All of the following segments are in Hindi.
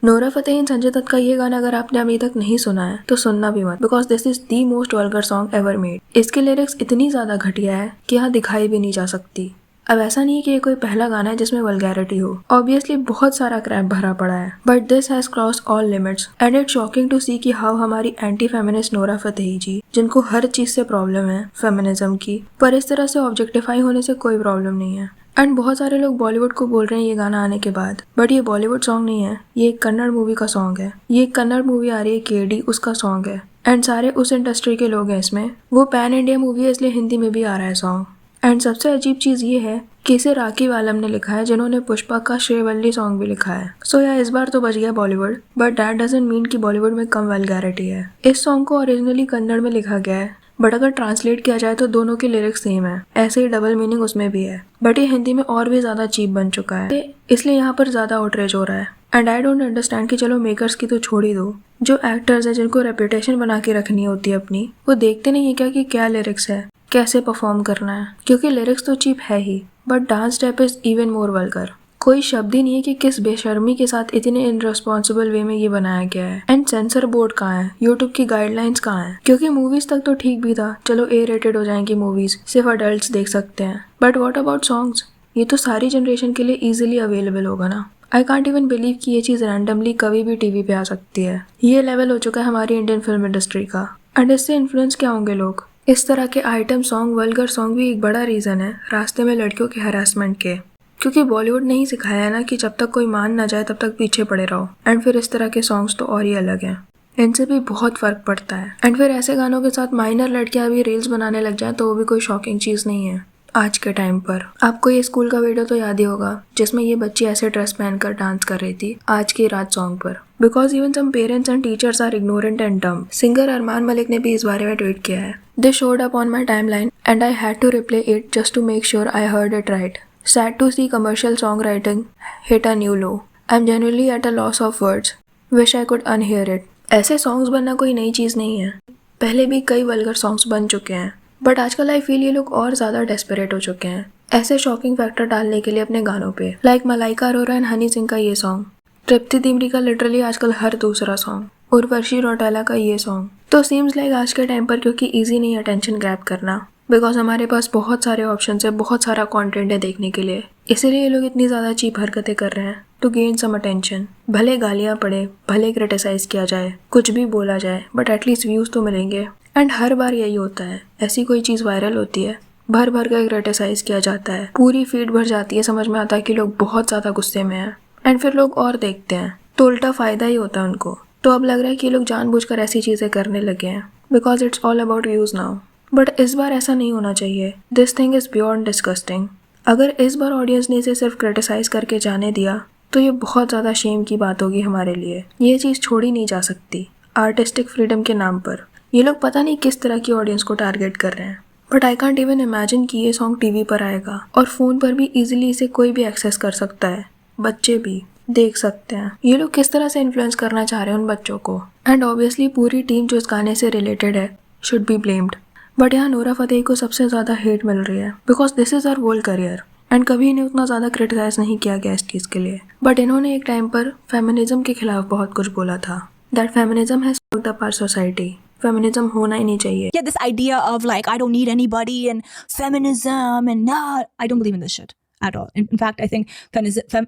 Nora Fatehi and Sanjay Dutt का ये गाना अगर आपने अभी तक नहीं सुना है तो सुनना भी मत, because this is the most vulgar song ever made. इसकी लिरिक्स इतनी ज्यादा घटिया है कि यहाँ दिखाई भी नहीं जा सकती। अब ऐसा नहीं है कि ये कोई पहला गाना है जिसमें वल्गैरिटी हो, ऑब्वियसली बहुत सारा क्रैप भरा पड़ा है, but this has cross all limits and it's shocking to see कि हाउ हमारी anti feminist Nora Fatehi ji, जिनको हर चीज से प्रॉब्लम है फेमिनिज्म की, पर इस तरह से ऑब्जेक्टिफाई होने से कोई प्रॉब्लम नहीं है। एंड बहुत सारे लोग बॉलीवुड को बोल रहे हैं ये गाना आने के बाद, बट ये बॉलीवुड सॉन्ग नहीं है, ये एक कन्नड़ मूवी का सॉन्ग है। ये एक कन्नड़ मूवी आ रही है केडी, उसका सॉन्ग है एंड सारे उस इंडस्ट्री के लोग हैं इसमें। वो पैन इंडिया मूवी है इसलिए हिंदी में भी आ रहा है सॉन्ग। एंड सबसे अजीब चीज ये है कि इसे राखी वालम ने लिखा है, जिन्होंने पुष्पा का श्रेवल्ली सॉन्ग भी लिखा है। सो या इस बार तो बच गया Bollywood, but that doesn't mean कि बॉलीवुड में कम वल्गैरिटी है। इस सॉन्ग को ओरिजिनली कन्नड़ में लिखा गया है, बट अगर ट्रांसलेट किया जाए तो दोनों के लिरिक्स सेम है, ऐसे ही डबल मीनिंग उसमें भी है, बट ये हिंदी में और भी ज्यादा चीप बन चुका है, इसलिए यहाँ पर ज्यादा आउटरेज हो रहा है। एंड आई डोंट अंडरस्टैंड कि चलो मेकर्स की तो छोड़ ही दो, जो एक्टर्स है जिनको रेपुटेशन बना के रखनी होती है अपनी, वो देखते नहीं है क्या कि क्या लिरिक्स है, कैसे परफॉर्म करना है, क्योंकि लिरिक्स तो चीप है ही, but dance step is even more vulgar. कोई शब्द ही नहीं है कि किस बेशर्मी के साथ इतने इनरिस्पॉन्सिबल वे में ये बनाया गया है। एंड सेंसर बोर्ड कहाँ है, यूट्यूब की गाइडलाइंस कहाँ है, क्योंकि मूवीज तक तो ठीक भी था, चलो ए रेटेड हो जाएंगी मूवीज, सिर्फ अडल्ट देख सकते हैं, बट व्हाट अबाउट सॉन्ग्स? ये तो सारी जनरेशन के लिए इजीली अवेलेबल होगा ना। आई कांट इवन बिलीव कि ये चीज रैंडमली कभी भी टीवी पे आ सकती है। ये लेवल हो चुका है हमारी इंडियन फिल्म इंडस्ट्री का। एंड इससे इन्फ्लुएंस क्या होंगे लोग? इस तरह के आइटम सॉन्ग, वल्गर सॉन्ग भी एक बड़ा रीजन है रास्ते में लड़कियों के हरासमेंट के, क्योंकि बॉलीवुड ने ही सिखाया है ना कि जब तक कोई मान ना जाए तब तक पीछे पड़े रहो। एंड फिर इस तरह के सॉन्ग्स तो और ही अलग हैं, इनसे भी बहुत फर्क पड़ता है। एंड फिर ऐसे गानों के साथ माइनर लड़कियां भी रील्स बनाने लग जाए तो वो भी कोई शॉकिंग चीज नहीं है आज के टाइम पर। आपको ये स्कूल का वीडियो तो याद ही होगा जिसमें ये बच्ची ऐसे ड्रेस पहनकर डांस कर रही थी आज की रात सॉन्ग पर, because even some parents and teachers are ignorant and dumb. Singer Armaan Malik ने भी इस बारे में ट्वीट किया है, this showed up on my timeline and I had to replay it just to make sure I heard it right. Sad to see commercial songwriting hit a new low. I'm genuinely at a loss of words. Wish I could unhear it. ऐसे सॉन्ग्स बनना कोई नई चीज़ नहीं है, पहले भी कई वल्गर सॉन्ग्स बन चुके हैं, बट आजकल आई फील ये लोग और ज़्यादा डेस्परेट हो चुके हैं ऐसे शॉकिंग फैक्टर डालने के लिए अपने गानों पे। लाइक मलाइका अरोरा एंड हनी सिंह का ये सॉन्ग, तृप्ति दिमरी का लिटरली आजकल हर दूसरा सॉन्ग, उर्वशी रौटेला का ये सॉन्ग। तो सीम्स लाइक आज के टाइम पर क्योंकि ईजी नहीं अटेंशन ग्रैब करना, बिकॉज हमारे पास बहुत सारे ऑप्शन है, बहुत सारा कंटेंट है देखने के लिए, इसीलिए ये लोग इतनी ज़्यादा चीप हरकतें कर रहे हैं टू गेन सम अटेंशन। भले गालियाँ पड़े, भले क्रिटिसाइज किया जाए, कुछ भी बोला जाए, बट एटलीस्ट व्यूज़ तो मिलेंगे। एंड हर बार यही होता है, ऐसी कोई चीज़ वायरल होती है, भर भर कर क्रिटिसाइज किया जाता है, पूरी फीड भर जाती है, समझ में आता है कि लोग बहुत ज़्यादा गुस्से में हैं, एंड फिर लोग और देखते हैं तो उल्टा फ़ायदा ही होता है उनको। तो अब लग रहा है कि लोग जानबूझकर ऐसी चीज़ें करने लगे हैं, because it's all about views now. But इस बार ऐसा नहीं होना चाहिए, this thing is beyond disgusting. अगर इस बार ऑडियंस ने इसे सिर्फ क्रिटिसाइज करके जाने दिया तो ये बहुत ज़्यादा शेम की बात होगी हमारे लिए। ये चीज़ छोड़ी नहीं जा सकती आर्टिस्टिक फ्रीडम के नाम पर। ये लोग पता नहीं किस तरह की ऑडियंस को टारगेट कर रहे हैं, but I can't even imagine कि ये सॉन्ग टीवी पर आएगा और फ़ोन पर भी ईजिली इसे कोई भी एक्सेस कर सकता है, बच्चे भी देख सकते हैं। ये लोग किस तरह से इन्फ्लुएंस करना चाह रहे हैं उन बच्चों को। एंड ऑब्वियसली पूरी टीम जो इस गाने से रिलेटेड है शुड बी ब्लेम्ड, बट यहाँ नोरा फतेही को सबसे ज़्यादा हेट मिल रही है, because this is our whole career. And कभी इन्हें उतना ज़्यादा क्रिटिसाइज नहीं किया गया इस चीज़ के लिए, बट इन्होंने एक टाइम पर फेमिनिज्म के खिलाफ बहुत कुछ बोला था, that feminism has fucked up our society. Feminism होना ही नहीं चाहिए। Yeah, this idea of like I don't need anybody and feminism and not, I don't believe in this shit at all. In fact, I think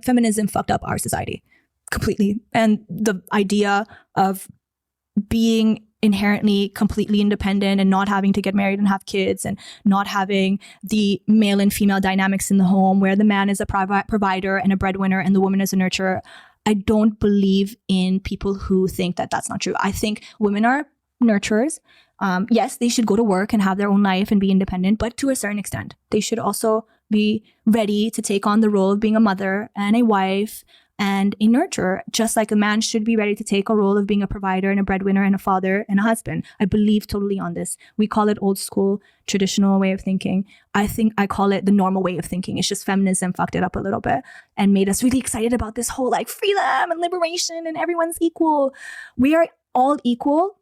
feminism fucked up our society completely. And the idea of being inherently completely independent and not having to get married and have kids and not having the male and female dynamics in the home where the man is a provider and a breadwinner and the woman is a nurturer. I don't believe in people who think that that's not true. I think women are nurturers. Yes, they should go to work and have their own life and be independent, but to a certain extent. They should also be ready to take on the role of being a mother and a wife and a nurturer, just like a man should be ready to take a role of being a provider and a breadwinner and a father and a husband. I believe totally on this. We call it old school, traditional way of thinking. I think I call it the normal way of thinking. It's just feminism fucked it up a little bit and made us really excited about this whole like freedom and liberation and everyone's equal. We are all equal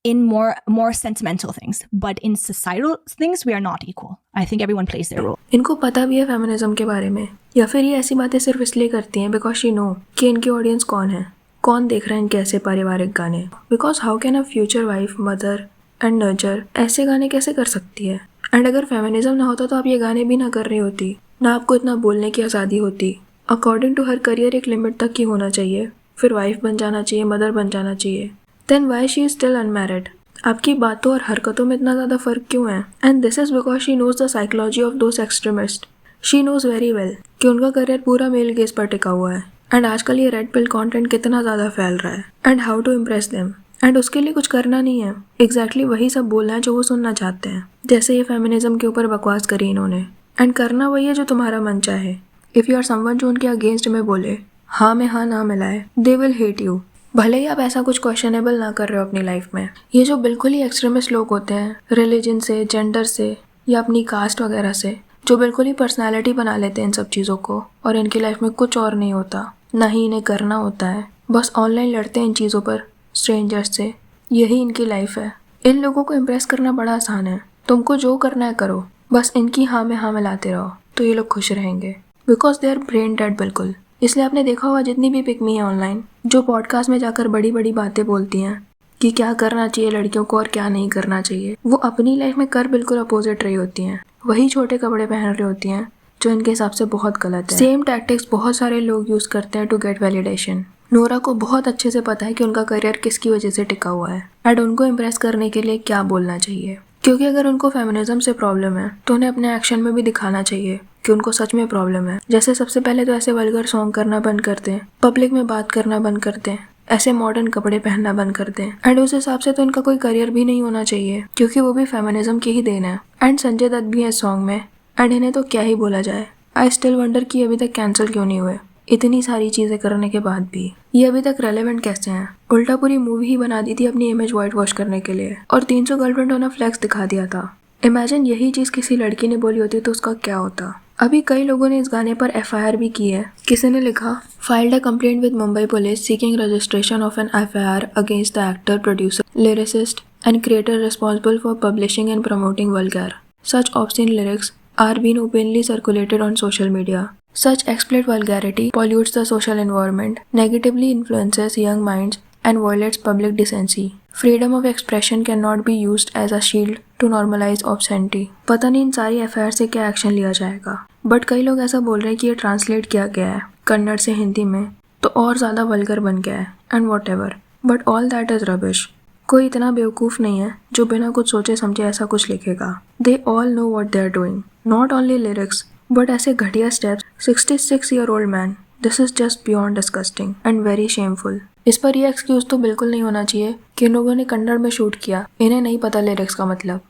in more sentimental things, but in societal things we are not equal. I think everyone plays their role. इनको पता भी है फेमिनिज्म के बारे में, या फिर ये ऐसी बातें सिर्फ इसलिए करती हैं बिकॉज शी नो कि इनकी ऑडियंस कौन है। कौन देख रहा है इनके ऐसे पारिवारिक गाने? Because how can a future wife, mother and nurture ऐसे गाने कैसे कर सकती है? एंड अगर फेमिनिज्म ना होता तो आप ये गाने भी ना कर रही होती, ना आपको इतना बोलने की आज़ादी होती। अकॉर्डिंग टू हर करियर एक लिमिट तक ही होना चाहिए, फिर वाइफ बन जाना चाहिए, मदर बन जाना चाहिए। Then why she is still unmarried? आपकी बातों और हरकतों में इतना ज़्यादा फ़र्क क्यों है? And this is because she knows the psychology of those extremist. She knows very well कि उनका करियर पूरा मेल गेज पर टिका हुआ है। एंड आजकल ये रेड पिल कंटेंट कितना ज़्यादा फैल रहा है, and how to impress them. And उसके लिए कुछ करना नहीं है, एग्जैक्टली वही सब बोलना है जो वो सुनना चाहते हैं। जैसे ये फेमिनिज्म के ऊपर बकवास करी इन्होंने, एंड करना वही है जो तुम्हारा मन चाहे। इफ़ यू आर समवन जो उनके अगेंस्ट में बोले, हाँ में हाँ ना मिलाए, दे विल हेट यू। भले ही आप ऐसा कुछ क्वेश्चनेबल ना कर रहे हो अपनी लाइफ में। ये जो बिल्कुल ही एक्सट्रीमिस्ट लोग होते हैं, रिलीजन से, जेंडर से या अपनी कास्ट वगैरह से, जो बिल्कुल ही पर्सनैलिटी बना लेते हैं इन सब चीज़ों को, और इनकी लाइफ में कुछ और नहीं होता, ना ही इन्हें करना होता है, बस ऑनलाइन लड़ते हैं इन चीज़ों पर स्ट्रेंजर्स से। यही इनकी लाइफ है। इन लोगों को इम्प्रेस करना बड़ा आसान है। तुमको जो करना है करो, बस इनकी हाँ में हाँ मिलाते रहो, तो ये लोग खुश रहेंगे। Because they our brain dead बिल्कुल। इसलिए आपने देखा होगा जितनी भी पिक मी है ऑनलाइन, जो पॉडकास्ट में जाकर बड़ी बड़ी बातें बोलती हैं कि क्या करना चाहिए लड़कियों को और क्या नहीं करना चाहिए, वो अपनी लाइफ में कर बिल्कुल अपोजिट रही होती हैं। वही छोटे कपड़े पहन रही होती हैं जो इनके हिसाब से बहुत गलत है। सेम टैक्टिक्स बहुत सारे लोग यूज़ करते हैं टू गेट वैलिडेशन। नोरा को बहुत अच्छे से पता है कि उनका करियर किसकी वजह से टिका हुआ है, एंड उनको इम्प्रेस करने के लिए क्या बोलना चाहिए। क्योंकि अगर उनको फेमिनिज्म से प्रॉब्लम है तो उन्हें अपने एक्शन में भी दिखाना चाहिए कि उनको सच में प्रॉब्लम है। जैसे सबसे पहले तो ऐसे वल्गर सॉन्ग करना बंद करते हैं, पब्लिक में बात करना बंद करते हैं, ऐसे मॉडर्न कपड़े पहनना बंद करते हैं। एंड उस हिसाब से तो इनका कोई करियर भी नहीं होना चाहिए, क्योंकि वो भी फेमिनिज्म की ही देन है। एंड संजय दत्त भी है सॉन्ग में, एंड इन्हें तो क्या ही बोला जाए। आई स्टिल वंडर कि अभी तक कैंसिल क्यों नहीं हुए, इतनी सारी चीज़ें करने के बाद भी ये अभी तक रेलेवेंट कैसे हैं। उल्टा पूरी मूवी ही बना दी थी अपनी इमेज वाइट वॉश करने के लिए, और 300 गर्लफ्रेंड होना फ्लेक्स दिखा दिया था। इमेजिन यही चीज़ किसी लड़की ने बोली होती तो उसका क्या होता। अभी कई लोगों ने इस गाने पर FIR भी की है। किसी ने लिखा, filed a complaint with Mumbai police seeking registration of an FIR against the actor, producer, lyricist and creator responsible for publishing and promoting vulgar such obscene lyrics are being openly circulated on social media. Such explicit vulgarity pollutes the social environment, negatively influences young minds, and violates public decency. Freedom of expression cannot be used as a shield to normalize obscenity. पता नहीं इन सारी FIR से क्या एक्शन लिया जाएगा, बट कई लोग ऐसा बोल रहे हैं कि ये ट्रांसलेट किया गया है कन्नड़ से हिंदी में, तो और ज़्यादा वल्गर बन गया है, and what ever. But all that is rubbish. कोई इतना बेवकूफ़ नहीं है जो बिना कुछ सोचे समझे ऐसा कुछ लिखेगा। They all know what they are doing, not only lyrics but ऐसे घटिया steps. 66-year-old man, this is just beyond disgusting and very shameful. इस पर यह एक्सक्यूज तो बिल्कुल नहीं होना चाहिए कि इन लोगों ने कन्नड़ में शूट किया, इन्हें नहीं पता लिरिक्स का मतलब,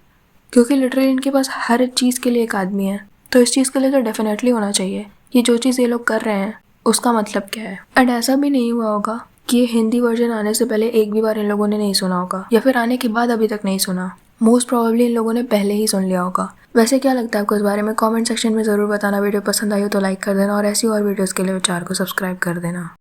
क्योंकि लिटरली इनके पास हर चीज़ के लिए एक आदमी है। तो इस चीज़ के लिए तो डेफिनेटली होना चाहिए कि जो चीज़ ये लोग कर रहे हैं उसका मतलब क्या है। एंड ऐसा भी नहीं हुआ होगा कि ये हिंदी वर्जन आने से पहले एक भी बार इन लोगों ने नहीं सुना होगा, या फिर आने के बाद अभी तक नहीं सुना। मोस्ट प्रोबेबली इन लोगों ने पहले ही सुन लिया होगा। वैसे क्या लगता है आपको इस बारे में? कमेंट सेक्शन में ज़रूर बताना। वीडियो पसंद आई हो तो लाइक कर देना, और ऐसी और वीडियोज़ के लिए चैनल को सब्सक्राइब कर देना।